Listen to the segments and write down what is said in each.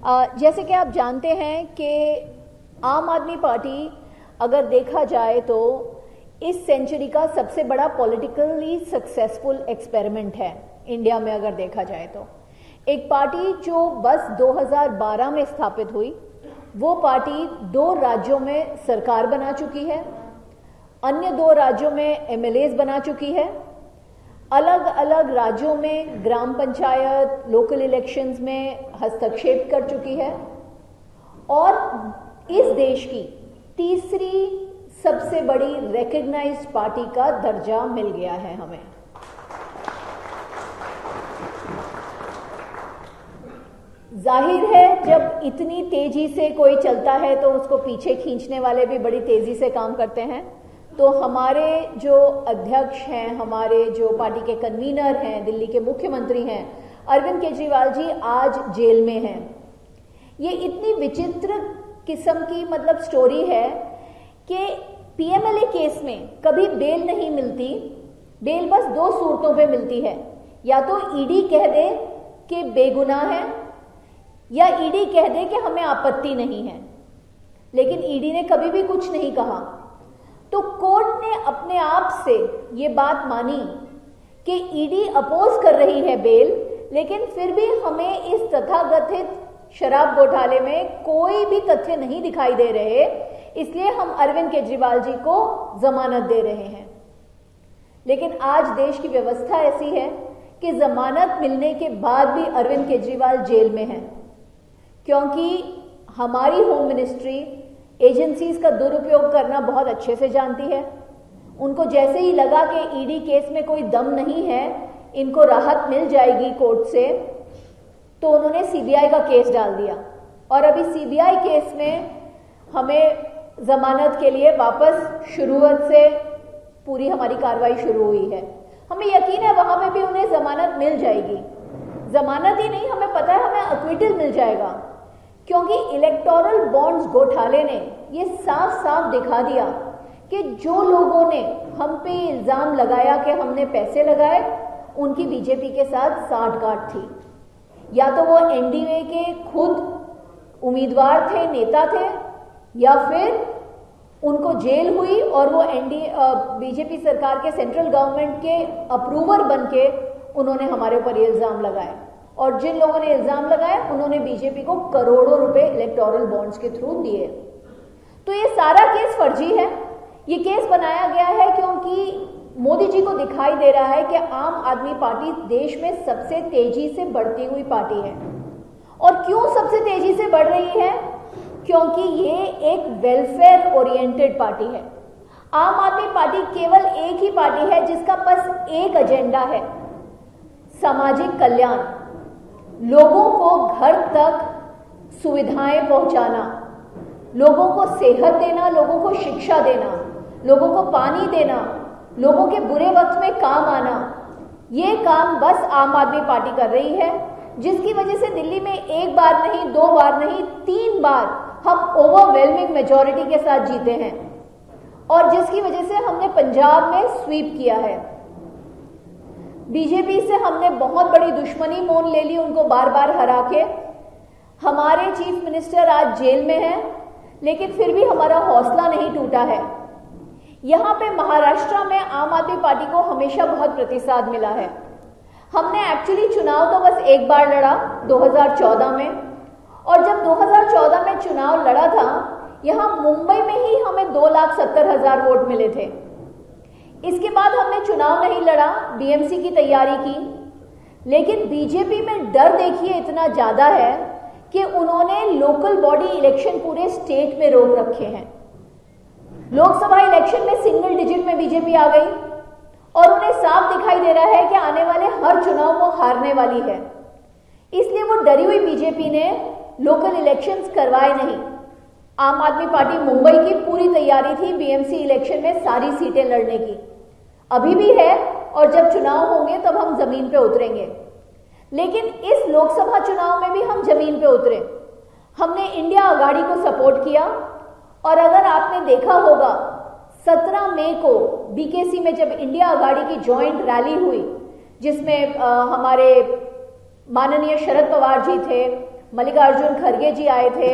जैसे कि आप जानते हैं कि आम आदमी पार्टी अगर देखा जाए तो इस सेंचुरी का सबसे बड़ा पॉलिटिकली सक्सेसफुल एक्सपेरिमेंट है इंडिया में। अगर देखा जाए तो एक पार्टी जो बस 2012 में स्थापित हुई, वो पार्टी 2 राज्यों में सरकार बना चुकी है, अन्य 2 राज्यों में एमएलएज बना चुकी है, अलग अलग राज्यों में ग्राम पंचायत, लोकल इलेक्शंस में हस्तक्षेप कर चुकी है और इस देश की तीसरी सबसे बड़ी रिकॉग्नाइज्ड पार्टी का दर्जा मिल गया है हमें। जाहिर है जब इतनी तेजी से कोई चलता है तो उसको पीछे खींचने वाले भी बड़ी तेजी से काम करते हैं। तो हमारे जो अध्यक्ष हैं, हमारे जो पार्टी के कन्वीनर हैं, दिल्ली के मुख्यमंत्री हैं, अरविंद केजरीवाल जी आज जेल में हैं। ये इतनी विचित्र किस्म की स्टोरी है कि पीएमएलए केस में कभी बेल नहीं मिलती। बेल बस 2 सूरतों पे मिलती है, या तो ईडी कह दे कि बेगुनाह है या ईडी कह दे कि हमें आपत्ति नहीं है, लेकिन ईडी ने कभी भी कुछ नहीं कहा। तो कोर्ट ने अपने आप से ये बात मानी कि ईडी अपोज कर रही है बेल, लेकिन फिर भी हमें इस तथाकथित शराब घोटाले में कोई भी तथ्य नहीं दिखाई दे रहे, इसलिए हम अरविंद केजरीवाल जी को जमानत दे रहे हैं। लेकिन आज देश की व्यवस्था ऐसी है कि जमानत मिलने के बाद भी अरविंद केजरीवाल जेल में हैं, क्योंकि हमारी होम मिनिस्ट्री एजेंसीज का दुरुपयोग करना बहुत अच्छे से जानती है। उनको जैसे ही लगा कि ईडी केस में कोई दम नहीं है, इनको राहत मिल जाएगी कोर्ट से, तो उन्होंने सीबीआई का केस डाल दिया और अभी सीबीआई केस में हमें जमानत के लिए वापस शुरुआत से पूरी हमारी कार्रवाई शुरू हुई है। हमें यकीन है वहां पे भी उन्हें जमानत मिल जाएगी। जमानत ही नहीं, हमें पता है हमें एक्विटल मिल जाएगा, क्योंकि इलेक्टोरल बॉन्ड्स घोटाले ने ये साफ साफ दिखा दिया कि जो लोगों ने हम पे इल्जाम लगाया कि हमने पैसे लगाए, उनकी बीजेपी के साथ साठगांठ थी। या तो वो एनडीए के खुद उम्मीदवार थे, नेता थे, या फिर उनको जेल हुई और वो बीजेपी सरकार के सेंट्रल गवर्नमेंट के अप्रूवर बन के उन्होंने हमारे ऊपर ये इल्जाम लगाए। और जिन लोगों ने इल्जाम लगाए उन्होंने बीजेपी को करोड़ों रुपए इलेक्टोरल बॉन्ड्स के थ्रू दिए। तो ये सारा केस फर्जी है। ये केस बनाया गया है क्योंकि मोदी जी को दिखाई दे रहा है कि आम आदमी पार्टी देश में सबसे तेजी से बढ़ती हुई पार्टी है। और क्यों सबसे तेजी से बढ़ रही है? क्योंकि ये एक वेलफेयर ओरिएंटेड पार्टी है। आम आदमी पार्टी केवल एक ही पार्टी है जिसका बस एक एजेंडा है, सामाजिक कल्याण, लोगों को घर तक सुविधाएं पहुंचाना, लोगों को सेहत देना, लोगों को शिक्षा देना, लोगों को पानी देना, लोगों के बुरे वक्त में काम आना। ये काम बस आम आदमी पार्टी कर रही है, जिसकी वजह से दिल्ली में 1 बार नहीं, 2 बार नहीं, 3 बार हम ओवरवेलमिंग मेजॉरिटी के साथ जीते हैं, और जिसकी वजह से हमने पंजाब में स्वीप किया है। बीजेपी से हमने बहुत बड़ी दुश्मनी मोल ले ली, उनको बार बार हरा के। हमारे चीफ मिनिस्टर आज जेल में हैं, लेकिन फिर भी हमारा हौसला नहीं टूटा है। यहां पे महाराष्ट्र में आम आदमी पार्टी को हमेशा बहुत प्रतिसाद मिला है। हमने एक्चुअली चुनाव तो बस 1 बार लड़ा 2014 में, और जब 2014 में चुनाव लड़ा था, यहां मुंबई में ही हमें 2,70,000 वोट मिले थे। इसके बाद हमने चुनाव नहीं लड़ा, बीएमसी की तैयारी की। लेकिन बीजेपी में डर देखिए इतना ज्यादा है कि उन्होंने लोकल बॉडी इलेक्शन पूरे स्टेट में रोक रखे हैं। लोकसभा इलेक्शन में सिंगल डिजिट में बीजेपी आ गई और उन्हें साफ दिखाई दे रहा है कि आने वाले हर चुनाव वो हारने वाली है। इसलिए वो डरी हुई बीजेपी ने लोकल इलेक्शंस करवाए नहीं। आम आदमी पार्टी मुंबई की पूरी तैयारी थी बीएमसी इलेक्शन में सारी सीटें लड़ने की, अभी भी है, और जब चुनाव होंगे तब हम जमीन पे उतरेंगे। लेकिन इस लोकसभा चुनाव में भी हम जमीन पे उतरे। हमने इंडिया आघाड़ी को सपोर्ट किया, और अगर आपने देखा होगा 17 मई को बीकेसी में जब इंडिया आघाड़ी की ज्वाइंट रैली हुई, जिसमें हमारे माननीय शरद पवार जी थे, मल्लिकार्जुन खड़गे जी आए थे,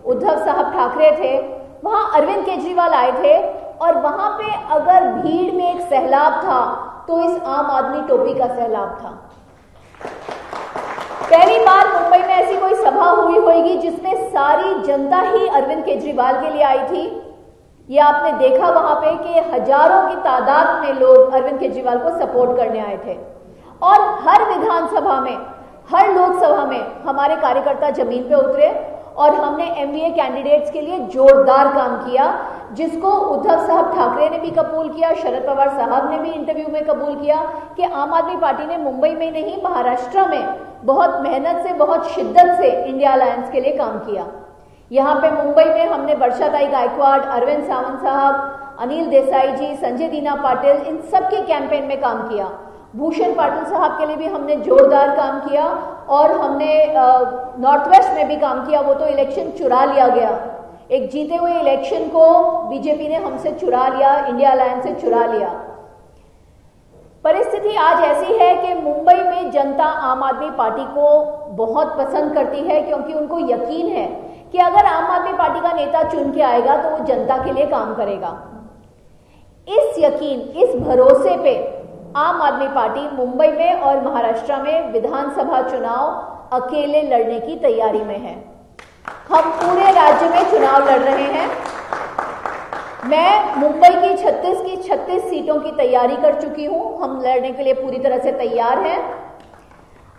उद्धव साहब ठाकरे थे, वहां अरविंद केजरीवाल आए थे, और वहां पे अगर भीड़ में एक सैलाब था तो इस आम आदमी टोपी का सैलाब था। पहली बार मुंबई में ऐसी कोई सभा हुई होगी जिसमें सारी जनता ही अरविंद केजरीवाल के लिए आई थी। ये आपने देखा वहां पे कि हजारों की तादाद में लोग अरविंद केजरीवाल को सपोर्ट करने आए थे, और हर विधानसभा में, हर लोकसभा में हमारे कार्यकर्ता जमीन पे उतरे और हमने एमवीए कैंडिडेट्स के लिए जोरदार काम किया, जिसको उद्धव साहब ठाकरे ने भी कबूल किया, शरद पवार साहब ने भी इंटरव्यू में कबूल किया कि आम आदमी पार्टी ने मुंबई में नहीं, महाराष्ट्र में बहुत मेहनत से, बहुत शिद्दत से इंडिया अलायंस के लिए काम किया। यहाँ पे मुंबई में हमने वर्षाताई गायकवाड़, अरविंद सावंत साहब, अनिल देसाई जी, संजय दीना पाटिल, इन सब के कैंपेन में काम किया। भूषण पाटिल साहब के लिए भी हमने जोरदार काम किया, और हमने नॉर्थ वेस्ट में भी काम किया। वो तो इलेक्शन चुरा लिया गया, एक जीते हुए इलेक्शन को बीजेपी ने हमसे चुरा लिया, इंडिया अलायंस से चुरा लिया। परिस्थिति आज ऐसी है कि मुंबई में जनता आम आदमी पार्टी को बहुत पसंद करती है, क्योंकि उनको यकीन है कि अगर आम आदमी पार्टी का नेता चुन के आएगा तो वो जनता के लिए काम करेगा। इस यकीन, इस भरोसे पे आम आदमी पार्टी मुंबई में और महाराष्ट्र में विधानसभा चुनाव अकेले लड़ने की तैयारी में है। हम पूरे राज्य में चुनाव लड़ रहे हैं। मैं मुंबई की 36 सीटों की तैयारी कर चुकी हूं। हम लड़ने के लिए पूरी तरह से तैयार हैं।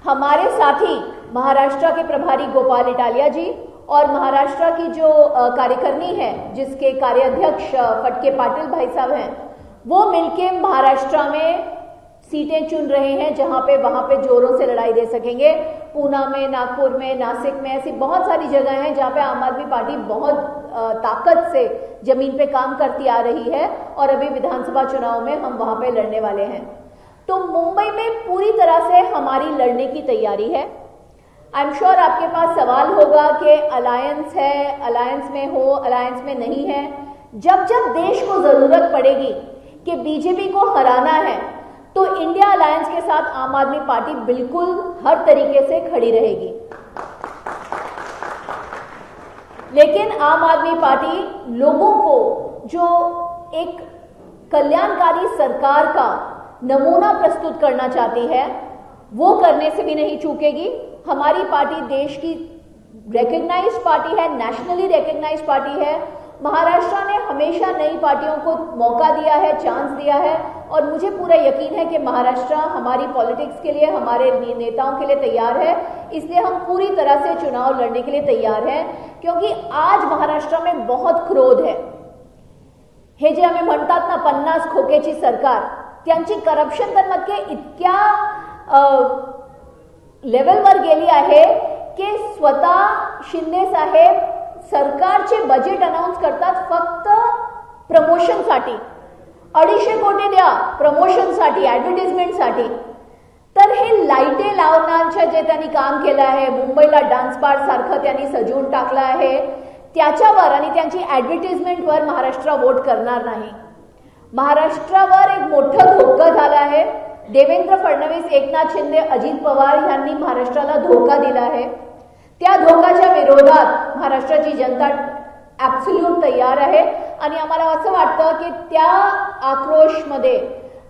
हमारे साथी महाराष्ट्र के प्रभारी गोपाल इटालिया जी और महाराष्ट्र की जो कार्यकारिणी है, जिसके कार्याध्यक्ष फटके पाटिल भाई साहब हैं, वो मिलके महाराष्ट्र में सीटें चुन रहे हैं जहां पे, वहां पे जोरों से लड़ाई दे सकेंगे। पूना में, नागपुर में, नासिक में, ऐसी बहुत सारी जगह हैं जहां पे आम आदमी पार्टी बहुत ताकत से जमीन पे काम करती आ रही है, और अभी विधानसभा चुनाव में हम वहां पे लड़ने वाले हैं। तो मुंबई में पूरी तरह से हमारी लड़ने की तैयारी है। आई एम श्योर आपके पास सवाल होगा कि अलायंस है, अलायंस में हो, अलायंस में नहीं है। जब जब देश को जरूरत पड़ेगी कि बीजेपी को हराना है, तो इंडिया अलायंस के साथ आम आदमी पार्टी बिल्कुल हर तरीके से खड़ी रहेगी। लेकिन आम आदमी पार्टी लोगों को जो एक कल्याणकारी सरकार का नमूना प्रस्तुत करना चाहती है, वो करने से भी नहीं चूकेगी। हमारी पार्टी देश की रिकॉग्नाइज्ड पार्टी है, नेशनली रिकॉग्नाइज्ड पार्टी है। महाराष्ट्र ने हमेशा नई पार्टियों को मौका दिया है, चांस दिया है, और मुझे पूरा यकीन है कि महाराष्ट्र हमारी पॉलिटिक्स के लिए, हमारे नेताओं के लिए तैयार है। इसलिए हम पूरी तरह से चुनाव लड़ने के लिए तैयार हैं, क्योंकि आज महाराष्ट्र में बहुत क्रोध है। हे जे आम्ही म्हणतात ना 50 खोकेची सरकार, त्यांची करप्शन तर नक्की इतक्या लेवलवर गेली आहे की स्वतः शिंदे साहेब सरकारचे बजेट अनाउन्स करतात फक्त प्रमोशनसाठी। 250 कोटी द्या प्रमोशनसाठी, ऍडव्हर्टाइजमेंटसाठी। तर हे लाईटे लावण्याचं जे त्यांनी काम केलं आहे, मुंबईला डान्स बार सारखं त्यांनी सजवून टाकलं आहे, त्याच्यावर आणि त्यांची ऍडव्हर्टाइजमेंटवर महाराष्ट्र वोट करणार नाही। महाराष्ट्रावर एक मोठं धोका झाला आहे। देवेंद्र फडणवीस, एकनाथ शिंदे, अजित पवार यांनी महाराष्ट्राला धोका दिला आहे। त्या धोकाच्या विरोधात महाराष्ट्राची जनता ऍब्सोल्यूट तयार आहे, आणि आम्हाला असं वाटतं की त्या आक्रोशमध्ये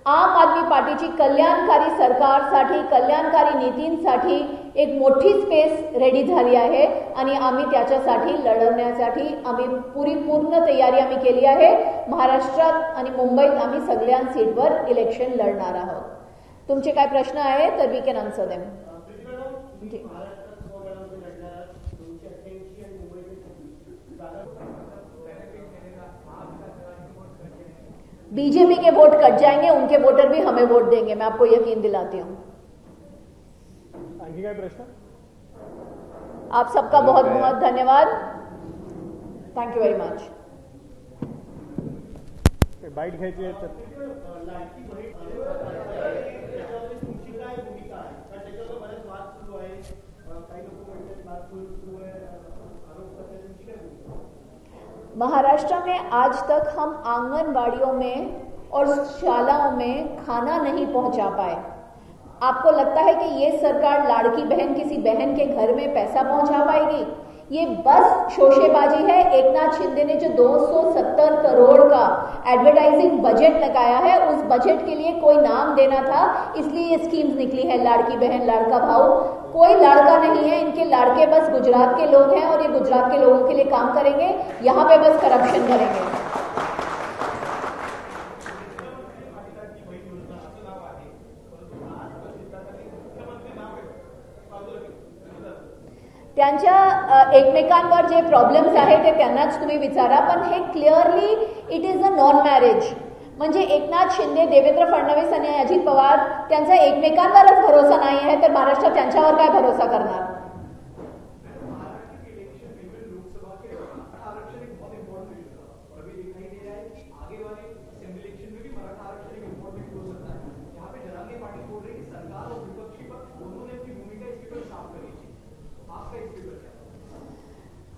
आम आदमी पार्टीची कल्याणकारी सरकारसाठी, कल्याणकारी नीतींसाठी एक मोठी स्पेस रेडी झाली आहे, आणि आम्ही त्याच्यासाठी लढण्यासाठी आम्ही पूर्ण तयारी आम्ही केली आहे। महाराष्ट्रात आणि मुंबईत आम्ही सगळ्या सीटवर इलेक्शन लढणार आहोत। तुमचे काय प्रश्न आहे तर we can answer them. BJP के वोट कट जाएंगे, उनके वोटर भी हमें वोट देंगे, मैं आपको यकीन दिलाती हूं। आणखी काय प्रश्न? आप सबका बहुत बहुत धन्यवाद। Thank you very much. Bite घ्यायची आहे तर महाराष्ट्र में आज तक हम आंगनबाड़ियों में और शालाओं में खाना नहीं पहुंचा पाए। आपको लगता है कि ये सरकार लाड़की बहन किसी बहन के घर में पैसा पहुंचा पाएगी? ये बस शोशेबाजी है। एकनाथ शिंदे ने जो 270 करोड़ का एडवर्टाइजिंग बजट लगाया है, उस बजट के लिए कोई नाम देना था, इसलिए ये स्कीम्स निकली है, लाड़की बहन लाड़का भाऊ। कोई लाड़का नहीं है, इनके लाड़के बस गुजरात के लोग हैं और ये गुजरात के लोगों के लिए काम करेंगे, यहाँ पे बस करप्शन करेंगे। त्यांच्या एकमेकांवर जे प्रॉब्लेम्स आहे ते त्यांनाच तुम्ही विचारा, पण हे clearly it is a non marriage. म्हणजे एकनाथ शिंदे, देवेंद्र फडणवीस आणि अजित पवार त्यांचा एकमेकांवरच भरोसा नाही आहे, तर महाराष्ट्र त्यांच्यावर काय भरोसा करणार?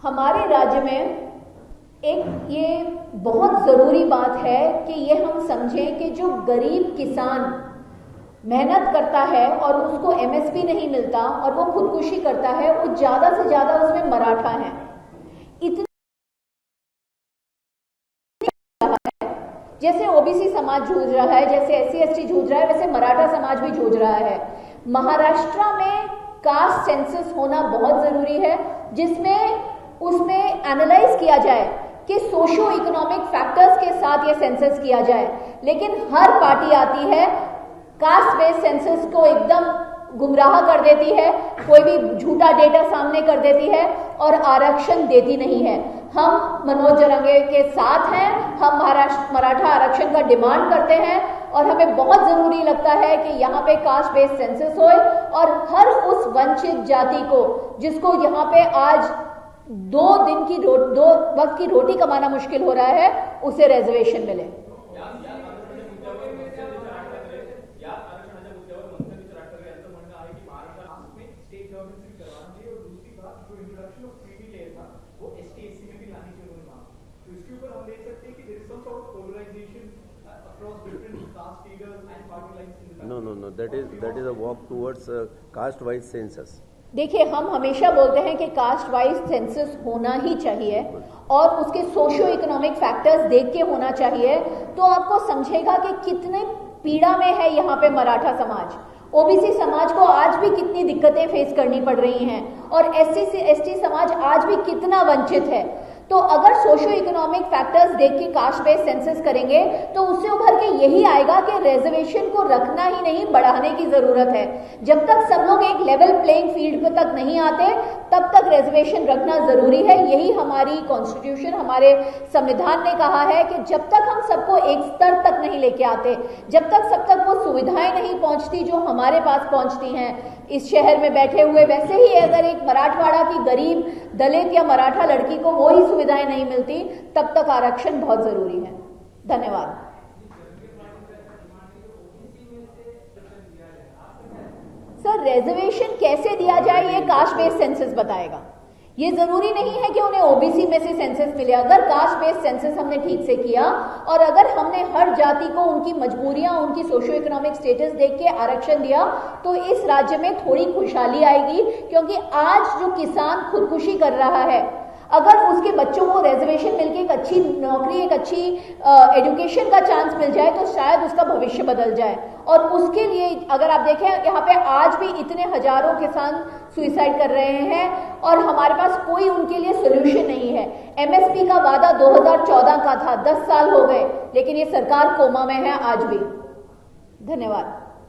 हमारे राज्य में एक ये बहुत जरूरी बात है कि ये हम समझें कि जो गरीब किसान मेहनत करता है और उसको एमएसपी नहीं मिलता और वो खुदकुशी करता है, वो ज्यादा से ज्यादा उसमें मराठा है. इतनी जैसे ओबीसी समाज जूझ रहा है, जैसे एससी एसटी जूझ रहा है, वैसे मराठा समाज भी जूझ रहा है. महाराष्ट्र में कास्ट सेंसस होना बहुत जरूरी है, जिसमें उसमें एनालाइज किया जाए कि सोशो इकोनॉमिक फैक्टर्स के साथ ये सेंसस किया जाए. लेकिन हर पार्टी आती है, कास्ट बेस्ड सेंसस को एकदम गुमराह कर देती है, कोई भी झूठा डेटा सामने कर देती है और आरक्षण देती नहीं है. हम मनोज जरंगे के साथ हैं, हम मराठा आरक्षण का डिमांड करते हैं और हमें बहुत जरूरी लगता है कि यहाँ पे कास्ट बेस्ड सेंसस होए और हर उस वंचित जाति को, जिसको यहाँ पे आज दो वक्त की रोटी कमाना मुश्किल हो रहा है, उसे रिजर्वेशन मिले. No. That is a walk towards caste-wise census. देखिए, हम हमेशा बोलते हैं कि कास्ट वाइज सेंसस होना ही चाहिए और उसके सोशियो इकोनॉमिक फैक्टर्स देख के होना चाहिए. तो आपको समझेगा कि कितने पीड़ा में है यहाँ पे मराठा समाज. ओबीसी समाज को आज भी कितनी दिक्कतें फेस करनी पड़ रही हैं और एससी एसटी समाज आज भी कितना वंचित है. तो अगर सोशियो इकोनॉमिक फैक्टर्स देख के कास्ट बेस्ड सेंसस करेंगे तो उससे उभर के यही आएगा कि रिजर्वेशन को रखना ही नहीं, बढ़ाने की जरूरत है. जब तक सब लोग एक लेवल प्लेइंग फील्ड पे तक नहीं आते, तब तक रिजर्वेशन रखना जरूरी है. यही हमारी कॉन्स्टिट्यूशन, हमारे संविधान ने कहा है कि जब तक हम सबको एक स्तर तक नहीं लेके आते, जब तक सब तक वो सुविधाएं नहीं पहुंचती जो हमारे पास पहुंचती हैं इस शहर में बैठे हुए, वैसे ही अगर एक मराठवाड़ा की गरीब दलित या मराठा लड़की को वो ही सुविधाएं नहीं मिलती, तब तक आरक्षण बहुत जरूरी है. धन्यवाद. सर, रिजर्वेशन कैसे दिया जाए ये कास्ट बेस्ड सेंसस बताएगा. ये जरूरी नहीं है कि उन्हें ओबीसी में से सेंसस मिले. अगर कास्ट बेस्ड सेंसस हमने ठीक से किया और अगर हमने हर जाति को उनकी मजबूरियां, उनकी सोशो इकोनॉमिक स्टेटस देख के आरक्षण दिया, तो इस राज्य में थोड़ी खुशहाली आएगी. क्योंकि आज जो किसान खुदकुशी कर रहा है, अगर उसके बच्चों को रिजर्वेशन मिलके एक अच्छी नौकरी, एक अच्छी एजुकेशन का चांस मिल जाए, तो शायद उसका भविष्य बदल जाए. और उसके लिए अगर आप देखें, यहाँ पे आज भी इतने हजारों किसान सुइसाइड कर रहे हैं और हमारे पास कोई उनके लिए सोल्यूशन नहीं है. एमएसपी का वादा 2014 का था, 10 साल हो गए, लेकिन ये सरकार कोमा में है आज भी. धन्यवाद.